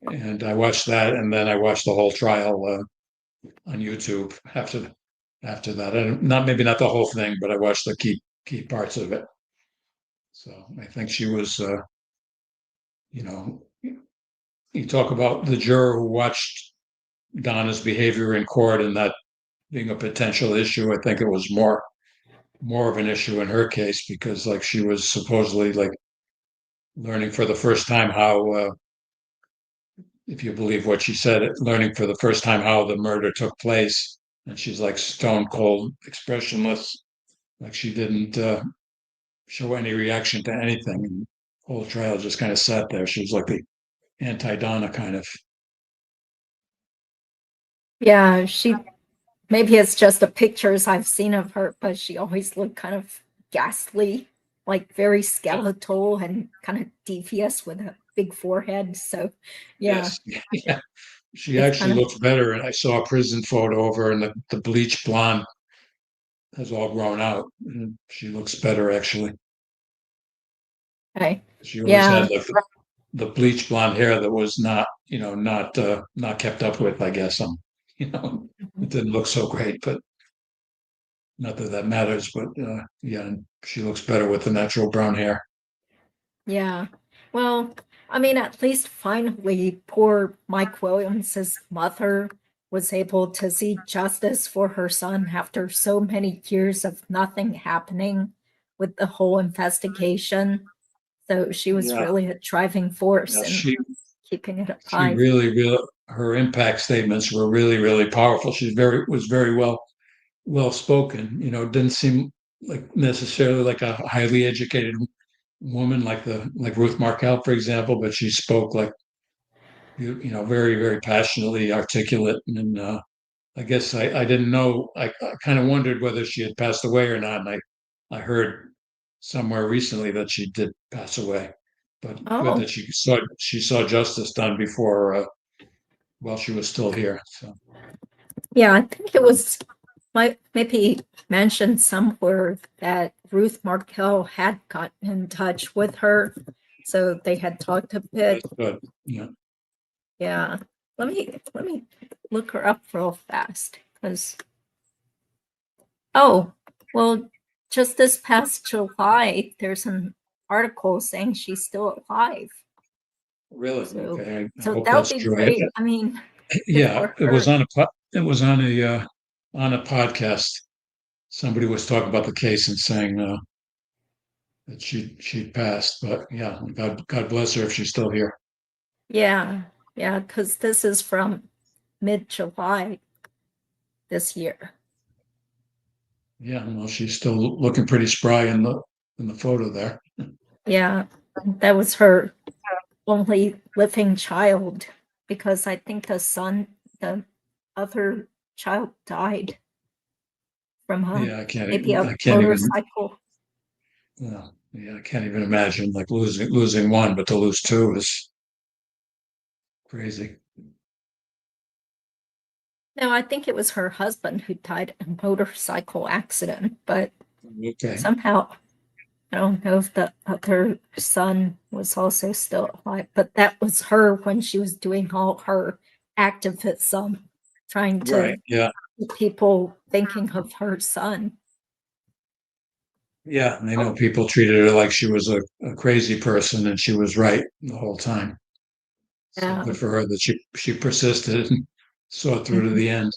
And I watched that, and then I watched the whole trial on YouTube after that. And maybe not the whole thing, but I watched the key parts of it. So I think she was, you know, you talk about the juror who watched Donna's behavior in court and that being a potential issue. I think it was more of an issue in her case because like she was supposedly like learning for the first time how, if you believe what she said, learning for the first time how the murder took place, and she's like stone cold, expressionless, like she didn't show any reaction to anything. And the whole trial just kind of sat there. She was like the anti-Donna kind of. yeah. Maybe it's just the pictures I've seen of her, but she always looked kind of ghastly, like very skeletal and kind of devious with a big forehead. So, yeah, Yes, yeah. She it's actually kind of looks better. And I saw a prison photo of her, and the bleach blonde has all grown out. And she looks better actually. okay. She always Yeah, had like the bleach blonde hair that was not kept up with, I guess. You know, it didn't look so great, but not that that matters. But yeah, she looks better with the natural brown hair. yeah. Well, I mean, at least finally, poor Mike Williams's mother was able to see justice for her son after so many years of nothing happening with the whole investigation. So she was Yeah, really a driving force yeah, in keeping it she alive. really her impact statements were really powerful. She was very well spoken. Didn't seem like necessarily like a highly educated woman like Ruth Markel, for example, but she spoke like very passionately articulate. And I guess I didn't know. I kind of wondered whether she had passed away or not. And I heard somewhere recently that she did pass away, but good Oh, that she saw justice done before while she was still here. So yeah, I think it was might maybe mentioned somewhere that Ruth Markel had gotten in touch with her. So they had talked a bit. that's good. Yeah, Yeah. Let me look her up real fast because oh, well, just this past July, there's an article saying she's still alive. Really? So Okay. I so hope that would that's be true. great. I mean, good Yeah, for it was her. on it was on a podcast. Somebody was talking about the case and saying that she'd passed. But yeah, God bless her if she's still here. Yeah, yeah, because this is from mid-July this year. Yeah, well, she's still looking pretty spry in the photo there. Yeah, that was her only living child because I think the other child died from Yeah, maybe a I can't even. motorcycle. Yeah, I can't even imagine like losing one, but to lose two is crazy. No, I think it was her husband who died in a motorcycle accident, but Okay. somehow I don't know if the other son was also still alive, but that was her when she was doing all her activism, trying Right. to Yeah. get people thinking of her son. Yeah. And I know people treated her like she was a crazy person, and she was right the whole time. So Yeah. good for her that she persisted and saw it through to Mhm. the end.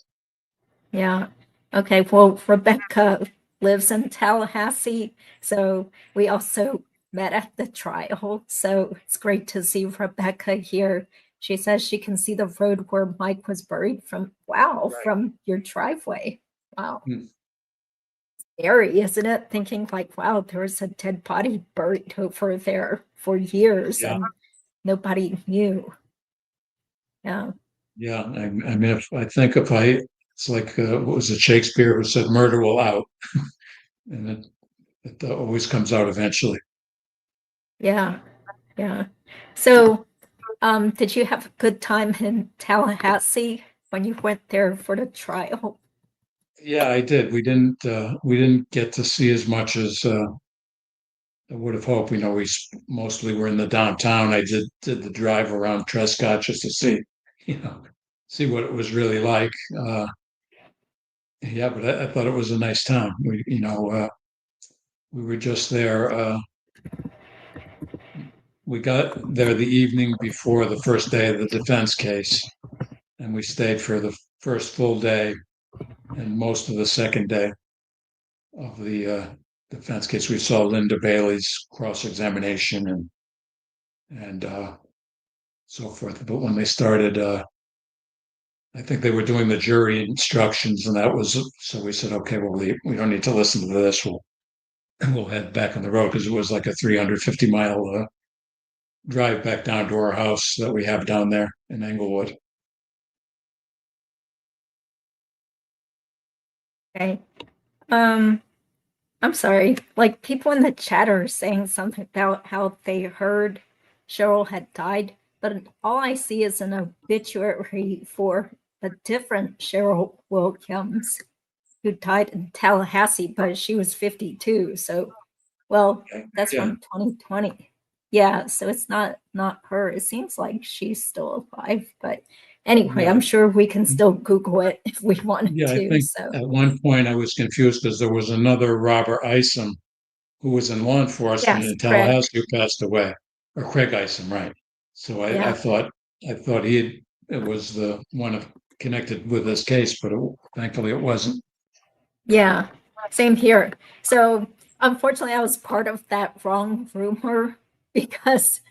Yeah. Okay. Well, Rebecca lives in Tallahassee, so we also met at the trial. So it's great to see Rebecca here. She says she can see the road where Mike was buried from, wow, Right. from your driveway. Wow. Hmm. Scary, isn't it? Thinking like, wow, there was a dead body buried over there for years Yeah. and nobody knew. Yeah. Yeah. I mean, if I think if I, it's like, what was it, Shakespeare who said, murder will out, and it always comes out eventually. Yeah. Yeah. So did you have a good time in Tallahassee when you went there for the trial? Yeah, I did. We didn't get to see as much as I would have hoped. Mostly were in the downtown. I did the drive around Trescott just to see, you know, see what it was really like. Yeah, but I thought it was a nice town. We were just there. We got there the evening before the first day of the defense case, and we stayed for the first full day and most of the second day of the defense case. We saw Linda Bailey's cross examination and so forth. But when they started, I think they were doing the jury instructions, and that was so. We said, okay, well, we don't need to listen to this. We'll head back on the road because it was like a 350-mile drive back down to our house that we have down there in Englewood. Okay. Um, I'm sorry. Like people in the chat are saying something about how they heard Cheryl had died, but all I see is an obituary for a different Cheryl Williams who died in Tallahassee, but she was 52. So, well, Okay. that's Yeah, from 2020. Yeah, so it's not her. It seems like she's still alive, but anyway, yeah, I'm sure we can still Google it if we wanted yeah. I to. think So, at one point I was confused because there was another Robert Isom who was in law enforcement yes, in Craig. Tallahassee who passed away, or Craig Isom, right? So Yeah. I thought it was the one connected with this case, but thankfully it wasn't. Yeah, same here. So unfortunately, I was part of that wrong rumor because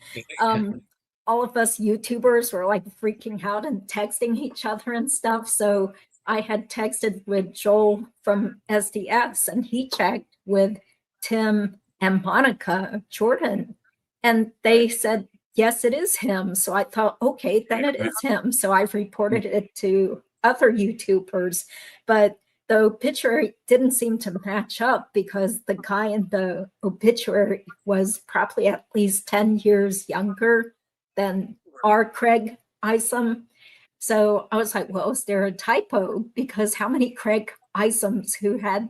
um, all of us YouTubers were like freaking out and texting each other and stuff. So I had texted with Joel from SDS and he checked with Tim and Monica Jordan and they said, yes, it is him. So I thought, okay, then it is him. So I reported it to other YouTubers. But the obituary didn't seem to match up because the guy in the obituary was probably at least 10 years younger than our Craig Isom. So I was like, well, is there a typo? Because how many Craig Isoms who had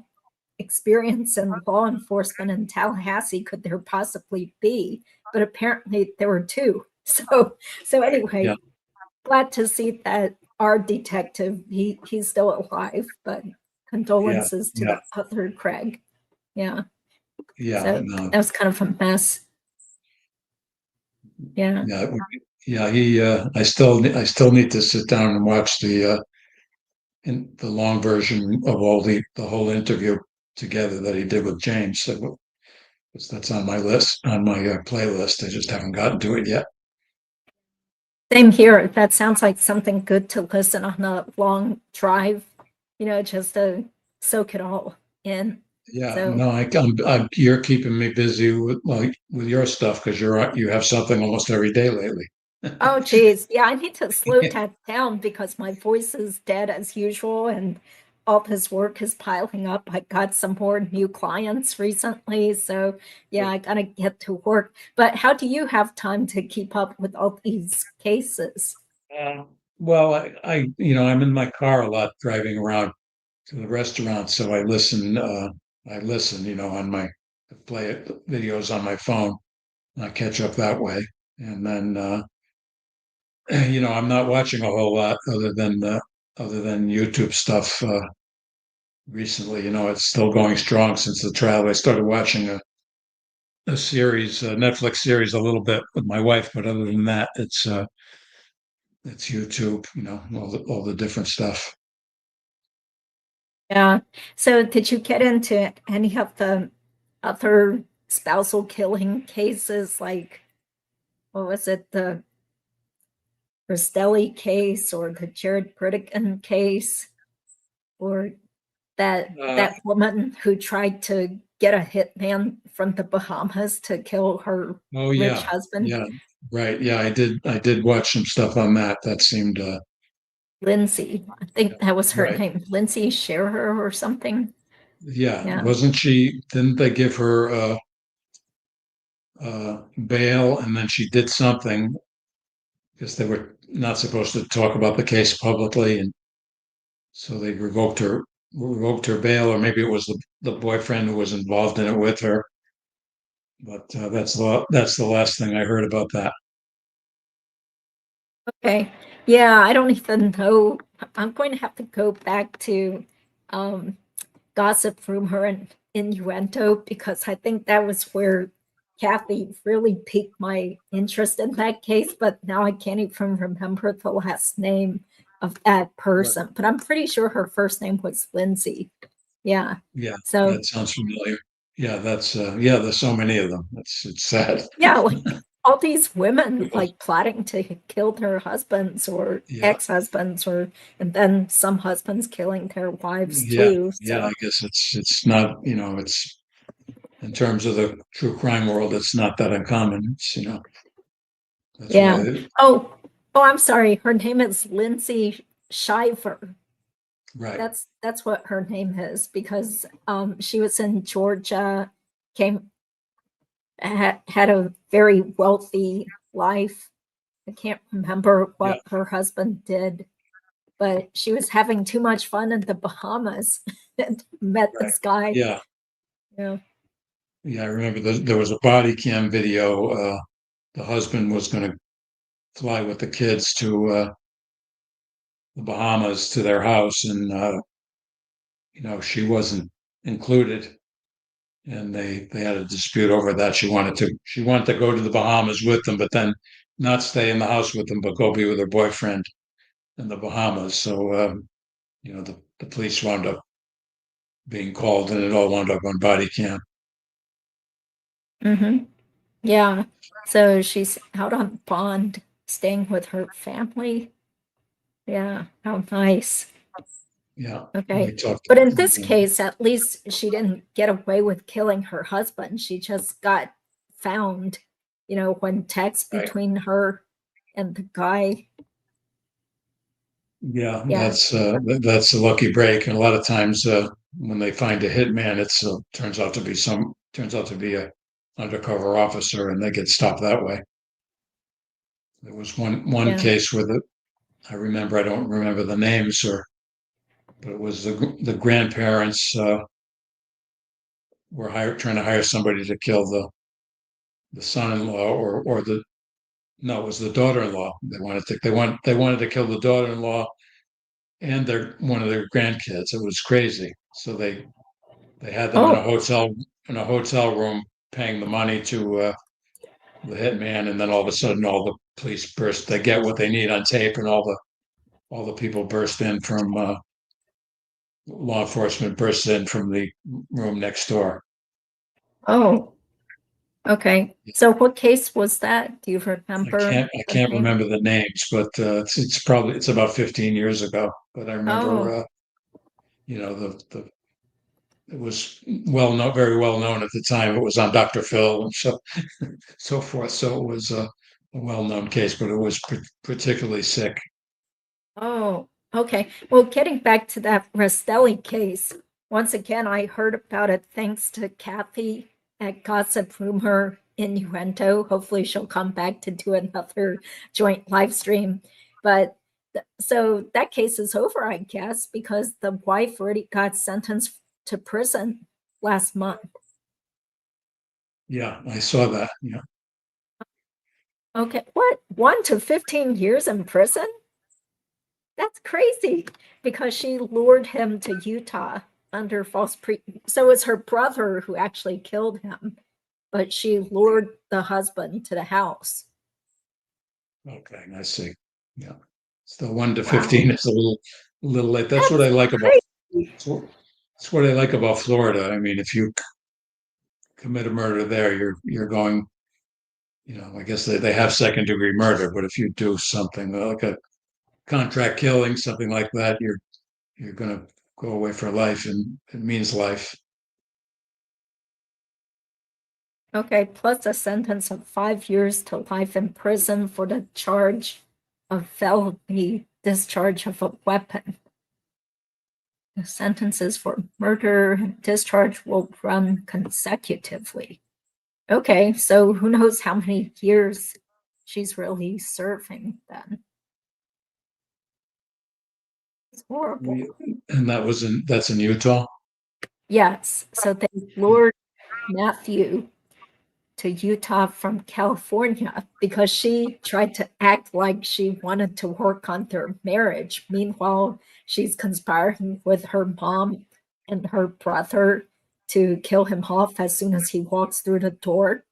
experience in law enforcement in Tallahassee could there possibly be? But apparently there were two. So Yeah, anyway, glad to see that our detective, he's still alive, but Yeah, condolences to yeah, the other Craig. Yeah. yeah. So No, that was kind of a mess. Yeah. yeah, yeah. I still need to sit down and watch the long version of all the whole interview together that he did with James. So that's on my list, on my playlist. I just haven't gotten to it yet. Same here. That sounds like something good to listen on a long drive, just to soak it all in. Yeah, So, no, you're keeping me busy with your stuff because you have something almost every day lately. oh, geez. Yeah, I need to slow that down because my voice is dead as usual and all this work is piling up. I got some more new clients recently. So, yeah, I got to get to work. But how do you have time to keep up with all these cases? Uh, well, I'm in my car a lot driving around to the restaurant, so I listen, on my play videos on my phone. I catch up that way, and then I'm not watching a whole lot other than YouTube stuff recently. It's still going strong since the trial. I started watching a series, a Netflix series, a little bit with my wife, but other than that, it's YouTube. All the different stuff. Yeah. So, did you get into any of the other spousal killing cases? Like, what was it, the Rastelli case or the Jared Pritikin case, or Uh, that woman who tried to get a hitman from the Bahamas to kill her oh rich yeah, husband, yeah, right. Yeah, I did watch some stuff on that. That seemed Lindsay. I yeah, think that was her right. name, Lindsay Shearer or something. Yeah, Yeah. wasn't she? Didn't they give her bail, and then she did something because they were not supposed to talk about the case publicly, and so they revoked her bail, or maybe it was the boyfriend who was involved in it with her. But that's the last thing I heard about that. Okay. Yeah, I don't even know. I'm going to have to go back to um, gossip, rumor, and innuendo because I think that was where Kathy really piqued my interest in that case. But now I can't even remember the last name of that Right. person. But I'm pretty sure her first name was Lindsay. Yeah. Yeah, So that sounds familiar. Yeah, yeah. There's so many of them. It's sad. yeah, like all these women like plotting to kill their husbands or Yeah, ex-husbands or and then some husbands killing their wives yeah, too. yeah. I So guess it's not, it's in terms of the true crime world, it's not that uncommon. That's yeah. why, Oh, oh, I'm sorry. Her name is Lindsay Shiver. right. That's what her name is because she was in Georgia, came had a very wealthy life. I can't remember Yeah, what her husband did, but she was having too much fun in the Bahamas and met right. this guy. Yeah, Yeah. yeah. I remember there was a body cam video. The husband was going to fly with the kids to the Bahamas to their house, and she wasn't included, and they had a dispute over that. She wanted to go to the Bahamas with them, but then not stay in the house with them, but go be with her boyfriend in the Bahamas. So the police wound up being called, and it all wound up on body cam. Hmm. Yeah. So she's out on bond, staying with her family. Yeah. How nice. Yeah, we Okay. talked. But in this case, at least she didn't get away with killing her husband. She just got found, when text Right. between her and the guy. Yeah, Yeah. that's a lucky break, and a lot of times when they find a hitman, turns out to be a undercover officer, and they get stopped that way. There was one Yeah. case where I remember, I don't remember the names, but it was the grandparents were trying to hire somebody to kill the son-in-law, or No, it was the daughter-in-law. They wanted to kill the daughter-in-law and one of their grandkids. It was crazy. So they had them Oh, in a hotel room, paying the money to the hitman, and then all of a sudden, all the police burst. They get what they need on tape, and all the people burst in from law enforcement burst in from the room next door. oh, okay. So what case was that? Do you I remember can't I the can't name? remember the names, but it's about 15 years ago. But I remember, Oh, the it was very well known at the time. It was on Dr. Phil and so forth. So it was a well-known case, but it was particularly sick. oh, okay. Well, getting back to that Rastelli case, once again, I heard about it thanks to Kathy at Gossip Rumor Innuendo. Hopefully, she'll come back to do another joint live stream. But so that case is over, I guess, because the wife already got sentenced to prison last month. Yeah, I saw that. Yeah. Okay, what? 1 to 15 years in prison? That's crazy because she lured him to Utah under false so it's her brother who actually killed him, but she lured the husband to the house. Okay, I see. Yeah. So 1 to 15 Wow. is a little late. That's what That's I like about crazy. that's what I like about Florida. I mean, if you commit a murder there, you're going, I guess they have second-degree murder, but if you do something like a contract killing, something like that, you're gonna go away for life, and it means life. Okay, plus a sentence of 5 years to life in prison for the charge of felony discharge of a weapon. The sentences for murder and discharge will run consecutively. Okay, so who knows how many years she's really serving then. It's horrible. And that's in Utah. Yes, so they lured Matthew to Utah from California because she tried to act like she wanted to work on their marriage. Meanwhile, she's conspiring with her mom and her brother to kill him off as soon as he walks through the door.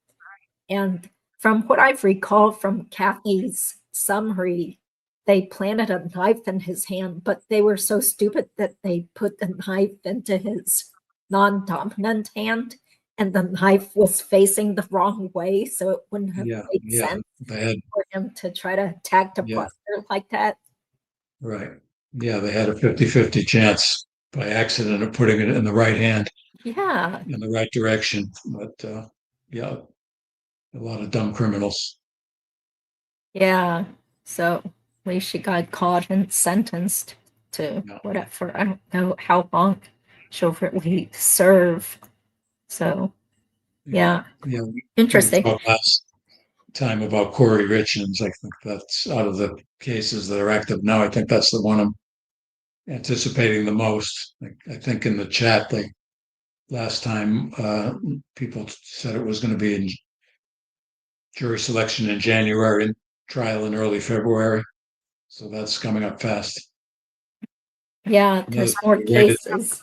And from what I've recalled from Kathy's summary, they planted a knife in his hand, but they were so stupid that they put the knife into his non dominant hand, and the knife was facing the wrong way. So it wouldn't have Yeah, made yeah, sense they had, for him to try to attack the yeah, brother like that. right. Yeah, they had a 50-50 chance by accident of putting it in the right hand, Yeah. in the right direction. But yeah, a lot of dumb criminals. Yeah. So at least she got caught and sentenced to Yeah, whatever. I don't know how long she'll really serve. So yeah, yeah, yeah. We interesting. talked last time about Corey Richards. I think that's out of the cases that are active now. I think that's the one I'm anticipating the most. I think in the chat, last time people said it was going to be in jury selection in January and trial in early February. So that's coming up fast. Yeah, Another there's thing, more we waited. cases.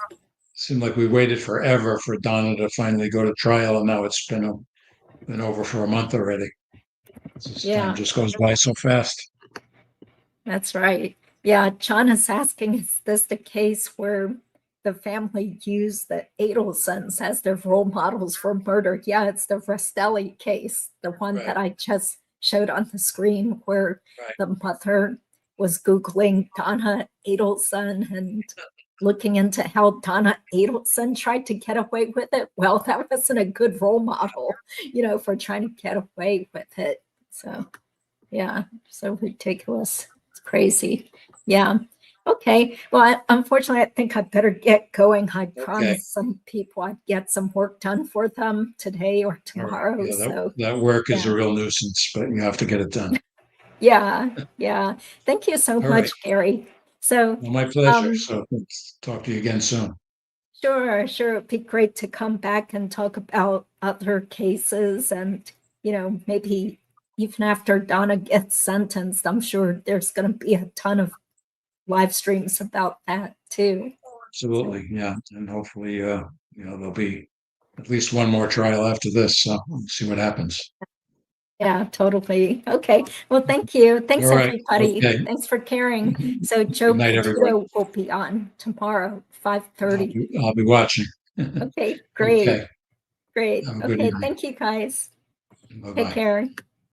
Seemed like we waited forever for Donna to finally go to trial, and now it's been over for a month already. This time Yeah, just goes by so fast. that's right. Yeah, John is asking, is this the case where the family used the Adelsons as their role models for murder? Yeah, it's the Rastelli case, the one Right, that I just showed on the screen where right. the mother was Googling Donna Adelson and looking into how Donna Adelson tried to get away with it. Well, that wasn't a good role model, for trying to get away with it. So, yeah, so ridiculous. It's crazy. Yeah. Okay. Well, unfortunately, I think I better get going. I Okay. promised some people I'd get some work done for them today or All right. tomorrow. Yeah, that So, that work is yeah. a real nuisance, but you have to get it done. Yeah. Yeah. Thank you so All right. much, Gary. So, Well, my pleasure. um, So let's talk to you again soon. sure, sure. It'd be great to come back and talk about other cases and, maybe even after Donna gets sentenced, I'm sure there's going to be a ton of live streams about that too. Absolutely, yeah. And hopefully, there'll be at least one more trial after this. So we'll see what happens. Yeah, totally. Okay. Well, thank you. Thanks, All right. everybody. Okay. Thanks for caring. So Joe Good night, everybody. Petito will be on tomorrow, 5:30. I'll be watching. Okay, great. Okay. Great. Have a good Okay, evening. thank you guys. Take Bye-bye. care.